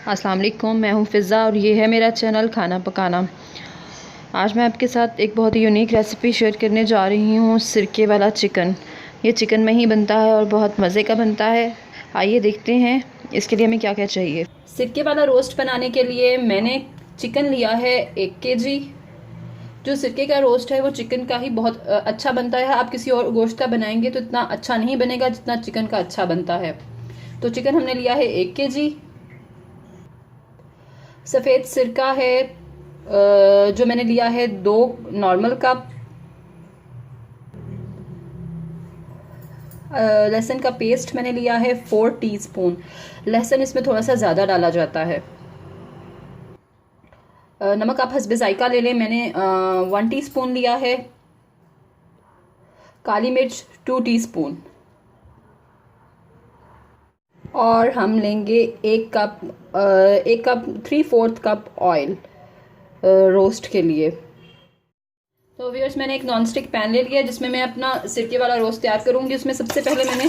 अस्सलाम वालेकुम, मैं हूँ फ़िज़ा और ये है मेरा चैनल खाना पकाना। आज मैं आपके साथ एक बहुत ही यूनिक रेसिपी शेयर करने जा रही हूँ, सिरके वाला चिकन। ये चिकन में ही बनता है और बहुत मज़े का बनता है। आइए देखते हैं इसके लिए हमें क्या क्या चाहिए। सिरके वाला रोस्ट बनाने के लिए मैंने चिकन लिया है 1 kg। जो सिरके का रोस्ट है वो चिकन का ही बहुत अच्छा बनता है। आप किसी और गोश्त का बनाएंगे तो इतना अच्छा नहीं बनेगा जितना चिकन का अच्छा बनता है। तो चिकन हमने लिया है 1 kg। सफ़ेद सिरका है जो मैंने लिया है 2 नॉर्मल कप। लहसुन का पेस्ट मैंने लिया है 4 टीस्पून। लहसुन इसमें थोड़ा सा ज़्यादा डाला जाता है। नमक आप हस्बे जायका ले लें, मैंने 1 टीस्पून लिया है। काली मिर्च 2 टीस्पून। और हम लेंगे 1 कप 3/4 कप ऑयल रोस्ट के लिए। तो व्यूअर्स, मैंने एक नॉन स्टिक पैन ले लिया जिसमें मैं अपना सिरके वाला रोस्ट तैयार करूंगी। उसमें सबसे पहले मैंने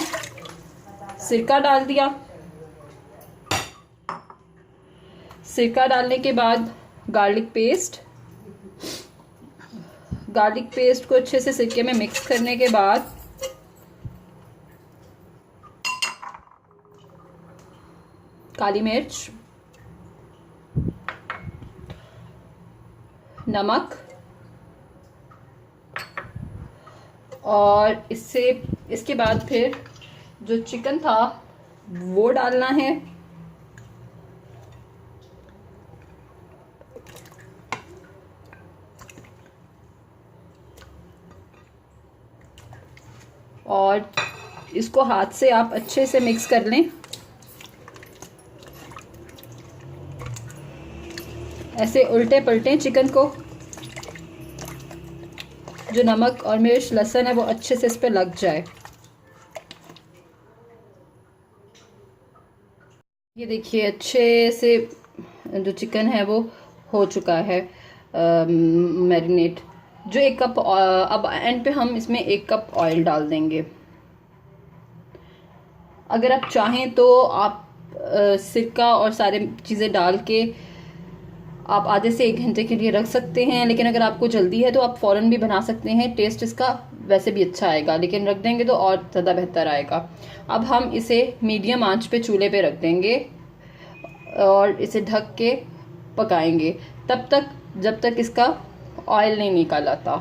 सिरका डाल दिया। सिरका डालने के बाद गार्लिक पेस्ट को अच्छे से सिरके में मिक्स करने के बाद काली मिर्च, नमक और इसके बाद फिर जो चिकन था वो डालना है। और इसको हाथ से आप अच्छे से मिक्स कर लें। ऐसे उल्टे पलटें चिकन को। जो नमक और मिर्च लहसुन है वो अच्छे से इस पे लग जाए। ये देखिए अच्छे से जो चिकन है वो हो चुका है मैरिनेट। जो 1 कप अब एंड पे हम इसमें 1 कप ऑयल डाल देंगे। अगर आप चाहें तो आप सिरका और सारे चीज़ें डाल के आप आधे से 1 घंटे के लिए रख सकते हैं। लेकिन अगर आपको जल्दी है तो आप फ़ौरन भी बना सकते हैं। टेस्ट इसका वैसे भी अच्छा आएगा, लेकिन रख देंगे तो और ज़्यादा बेहतर आएगा। अब हम इसे मीडियम आंच पे चूल्हे पे रख देंगे और इसे ढक के पकाएंगे तब तक जब तक इसका ऑयल नहीं निकल आता।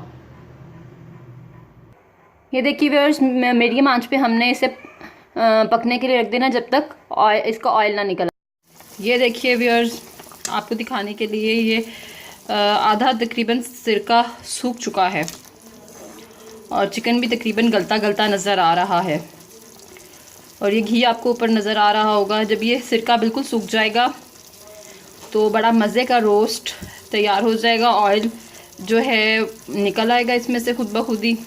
ये देखिए व्यूअर्स, मीडियम आंच पे हमने इसे पकने के लिए रख देना जब तक इसका ऑयल ना निकल। ये देखिए व्यूअर्स, आपको दिखाने के लिए ये आधा तकरीबन सिरका सूख चुका है और चिकन भी तकरीबन गलता गलता नज़र आ रहा है। और ये घी आपको ऊपर नज़र आ रहा होगा। जब ये सिरका बिल्कुल सूख जाएगा तो बड़ा मज़े का रोस्ट तैयार हो जाएगा। ऑयल जो है निकल आएगा इसमें से खुद ब खुद ही।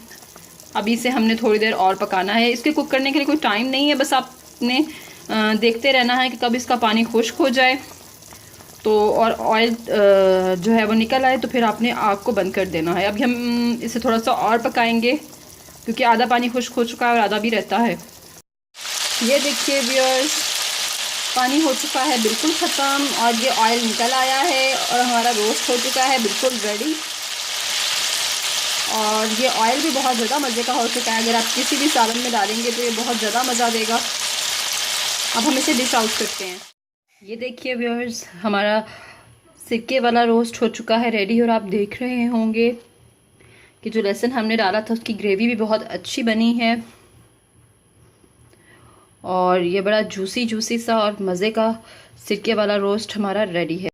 अभी इसे हमने थोड़ी देर और पकाना है। इसके कुक करने के लिए कोई टाइम नहीं है, बस आपने देखते रहना है कि कब इसका पानी खुश्क हो जाए तो और ऑयल जो है वो निकल आए तो फिर आपने आग को बंद कर देना है। अभी हम इसे थोड़ा सा और पकाएंगे क्योंकि आधा पानी खुश्क हो चुका है और आधा भी रहता है। ये देखिए व्यूअर्स, पानी हो चुका है बिल्कुल ख़त्म और ये ऑयल निकल आया है और हमारा रोस्ट हो चुका है बिल्कुल रेडी। और ये ऑयल भी बहुत ज़्यादा मज़े का हो चुका है। अगर आप किसी भी सालन में डालेंगे तो ये बहुत ज़्यादा मज़ा देगा। अब हम इसे डिश आउट करते हैं। ये देखिए व्यूअर्स, हमारा सिरके वाला रोस्ट हो चुका है रेडी। और आप देख रहे होंगे कि जो लहसुन हमने डाला था उसकी ग्रेवी भी बहुत अच्छी बनी है और ये बड़ा जूसी सा और मज़े का सिरके वाला रोस्ट हमारा रेडी है।